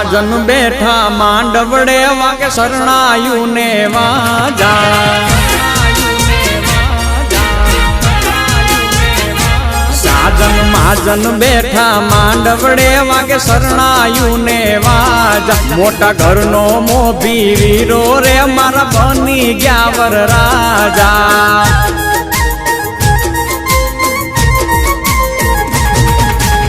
મહાજન બેઠા માંડવડે વાગે શરણાયું ને વાજા સાજન મહાજન બેઠા માંડવડે વાગે શરણાયું ને વાજા મોટા ઘરનો મોભી વીરો રે મારા બની ગયા વર રાજા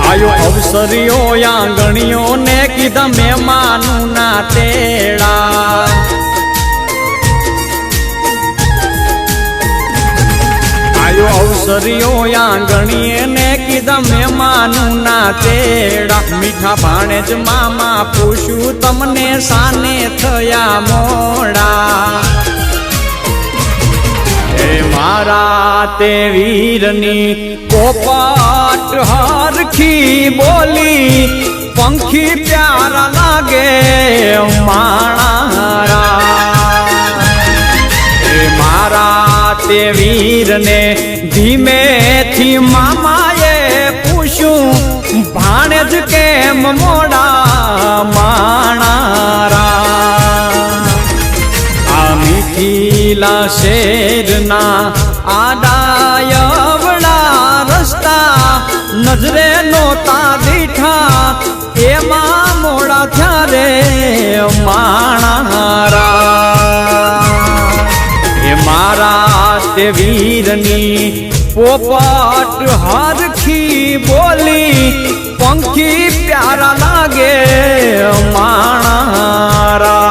આયો અવસરીઓ આંગણીઓ ને કીધા મહેમાનું ના તેડા આયો અવસરીઓ આંગણીએ ને કીધા મહેમાનું ના તેડા મીઠા ભાણે જ મામા પૂછ્યું તમને સાને થયા મોડા મારા તે વીરની પોપટ હરખી બોલી પંખી પ્યારા લાગે માણારા મારા તે વીરને ધીમેથી મામાએ પૂછ્યું ભાણે જ કેમ મોડા માણારા મીઠીલા શેરના આડાયવડા રસ્તા નજરે નોતા દીઠા એમાં મોડા થયા રે માણારા એ મારા તે વીરની પોપટ હરખી બોલી પંખી પ્યારા લાગે માણારા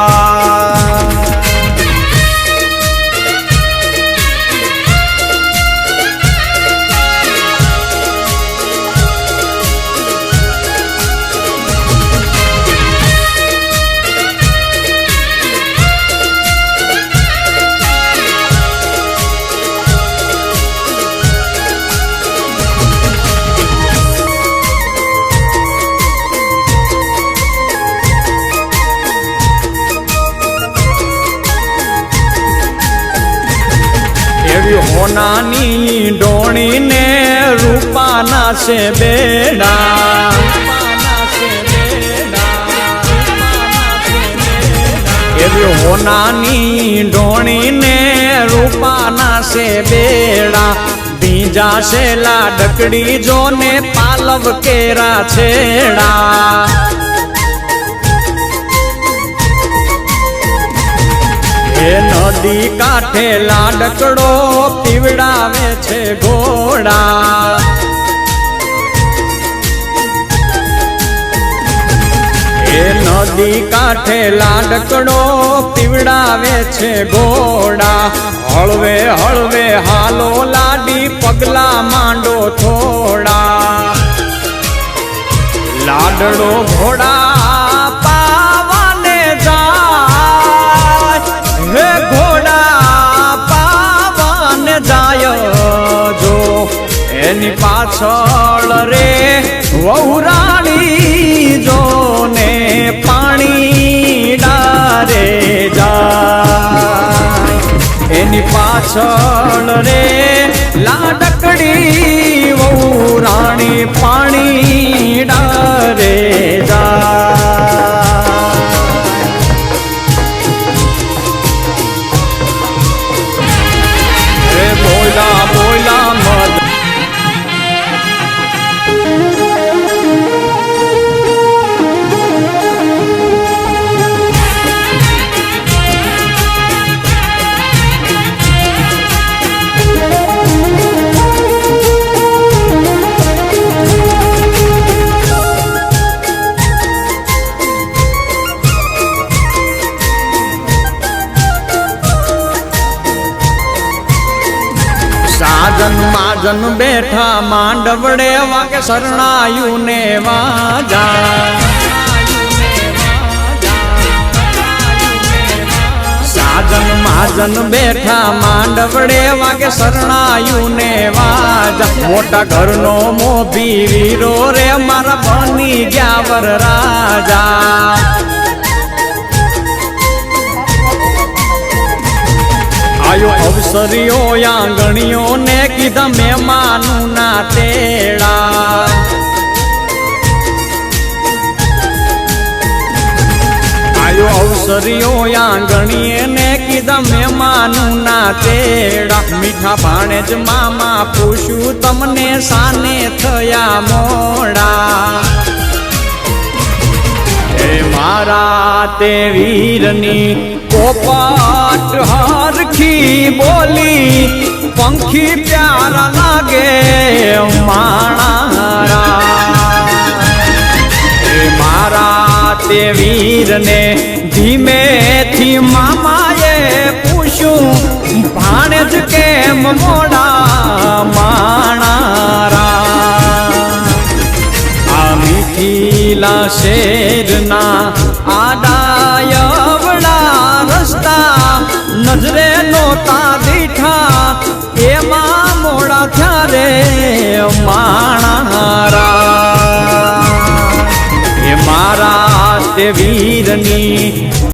હોનાની ડોણી ને રૂપાના છે બેડા એવી હોનાની ડોણી ને રૂપાના છે બેડા બીજા છે લાડકડી જો ને પાલવ કેરા છેડા નદી કાંઠે લાડકડો પીવડાવે છે ઘોડા એ નદી કાંઠે લાડકડો પીવડાવે છે ઘોડા હળવે હળવે હાલો લાડી પગલા માંડો થોડા લાડડો ઘોડા પાવાને જાય હે ઘોડા પાવન જાય જો એની પાછળ રે વહુરાણી જો ને પાણી ડારે જાય એની પાછળ રે લાડકડી વહુરાણી પાણી ડારે જાય બોલા મદ સાજન માજન બેઠા માંડવડે વાગે શરણાયું ને વાજા સાજન માજન બેઠા માંડવડે વાગે શરણાયું ને વાજા મોટા ઘરનો મોભી વીરો રે મારા બની ગયા વર રાજા આયો અવસરીઓ આંગણીઓ ને કીધા મહેમાનું ના તેડા અવસરીઓ આંગણીએ ને કીધા મહેમાનું ના તેડા મીઠા ભાણે જ મામા પૂછ્યું તમને સાને થયા મોડા એ મારા તે વીરની પોપટ હરખી બોલી પંખી પ્યારા લાગે માણારા એ મારા તે વીરને ધીમેથી મામાએ પૂછ્યું ભાણે જ કેમ મોડા માણારા આ મીઠીલા શેરના આડાયવડા રસ્તા નજરે નોતા દીઠા એમાં મોડા થયા રે માણારા એ મારા તે વીરની